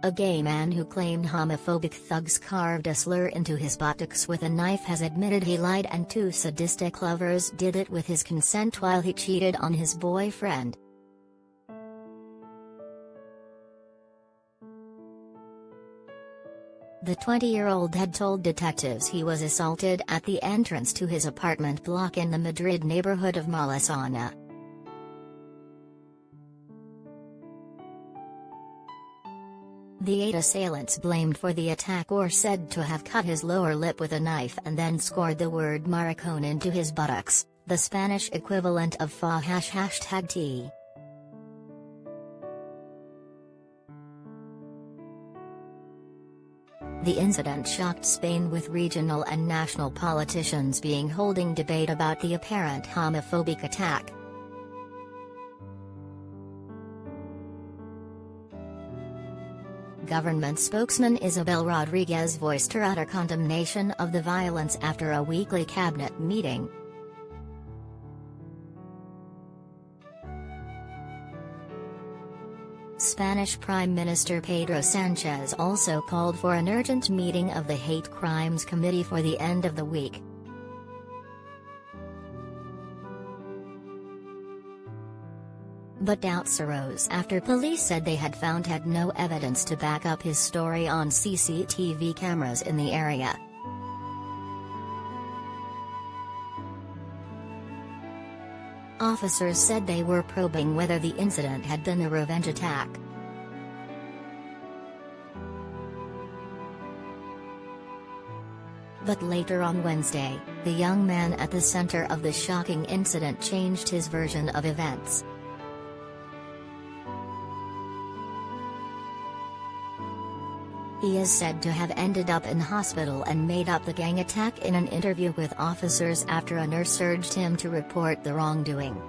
A gay man who claimed homophobic thugs carved a slur into his buttocks with a knife has admitted he lied, and two sadistic lovers did it with his consent while he cheated on his boyfriend. The 20-year-old had told detectives he was assaulted at the entrance to his apartment block in the Madrid neighborhood of Malesana. The 8 assailants blamed for the attack were said to have cut his lower lip with a knife and then scored the word maricón into his buttocks, the Spanish equivalent of #T. The incident shocked Spain, with regional and national politicians holding debate about the apparent homophobic attack. Government spokesman Isabel Rodriguez voiced her utter condemnation of the violence after a weekly cabinet meeting. Spanish Prime Minister Pedro Sánchez also called for an urgent meeting of the Hate Crimes Committee for the end of the week. But doubts arose after police said they had no evidence to back up his story on CCTV cameras in the area. Officers said they were probing whether the incident had been a revenge attack. But later on Wednesday, the young man at the center of the shocking incident changed his version of events. He is said to have ended up in hospital and made up the gang attack in an interview with officers after a nurse urged him to report the wrongdoing.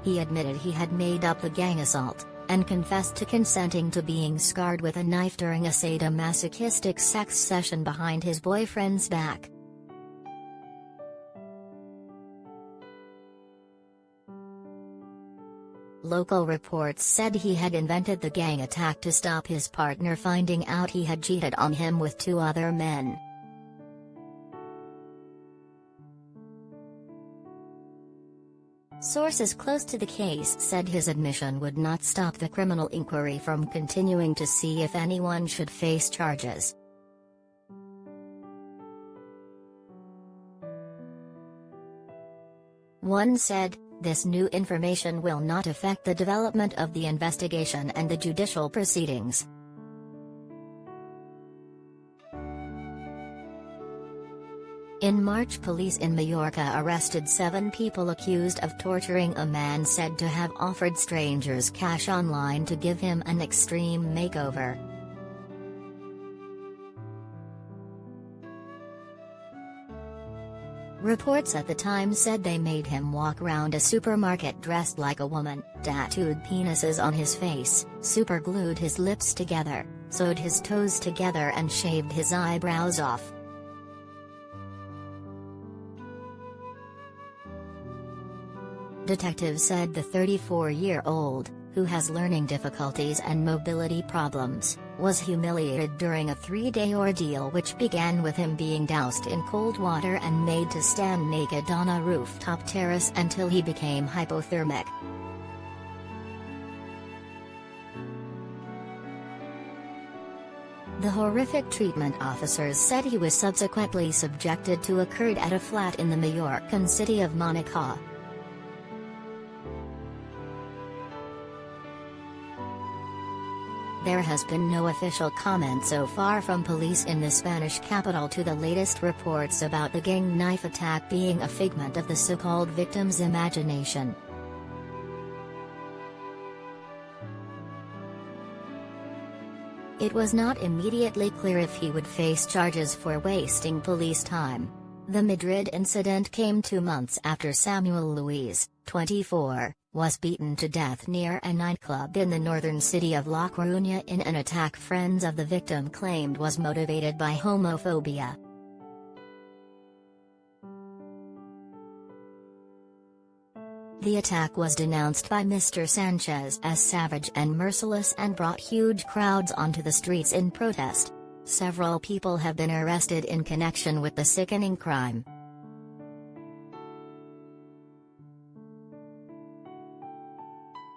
He admitted he had made up the gang assault, and confessed to consenting to being scarred with a knife during a sadomasochistic sex session behind his boyfriend's back. Local reports said he had invented the gang attack to stop his partner finding out he had cheated on him with 2 other men. Sources close to the case said his admission would not stop the criminal inquiry from continuing to see if anyone should face charges. One said, "This new information will not affect the development of the investigation and the judicial proceedings." In March, police in Mallorca arrested 7 people accused of torturing a man said to have offered strangers cash online to give him an extreme makeover. Reports at the time said they made him walk around a supermarket dressed like a woman, tattooed penises on his face, superglued his lips together, sewed his toes together and shaved his eyebrows off. Detectives said the 34-year-old, who has learning difficulties and mobility problems, was humiliated during a 3-day ordeal which began with him being doused in cold water and made to stand naked on a rooftop terrace until he became hypothermic. The horrific treatment officers said he was subsequently subjected to occurred at a flat in the Mallorcan city of Monaco. There has been no official comment so far from police in the Spanish capital to the latest reports about the gang knife attack being a figment of the so-called victim's imagination. It was not immediately clear if he would face charges for wasting police time. The Madrid incident came 2 months after Samuel Luis, 24, was beaten to death near a nightclub in the northern city of La Coruña in an attack friends of the victim claimed was motivated by homophobia. The attack was denounced by Mr. Sanchez as savage and merciless and brought huge crowds onto the streets in protest. Several people have been arrested in connection with the sickening crime.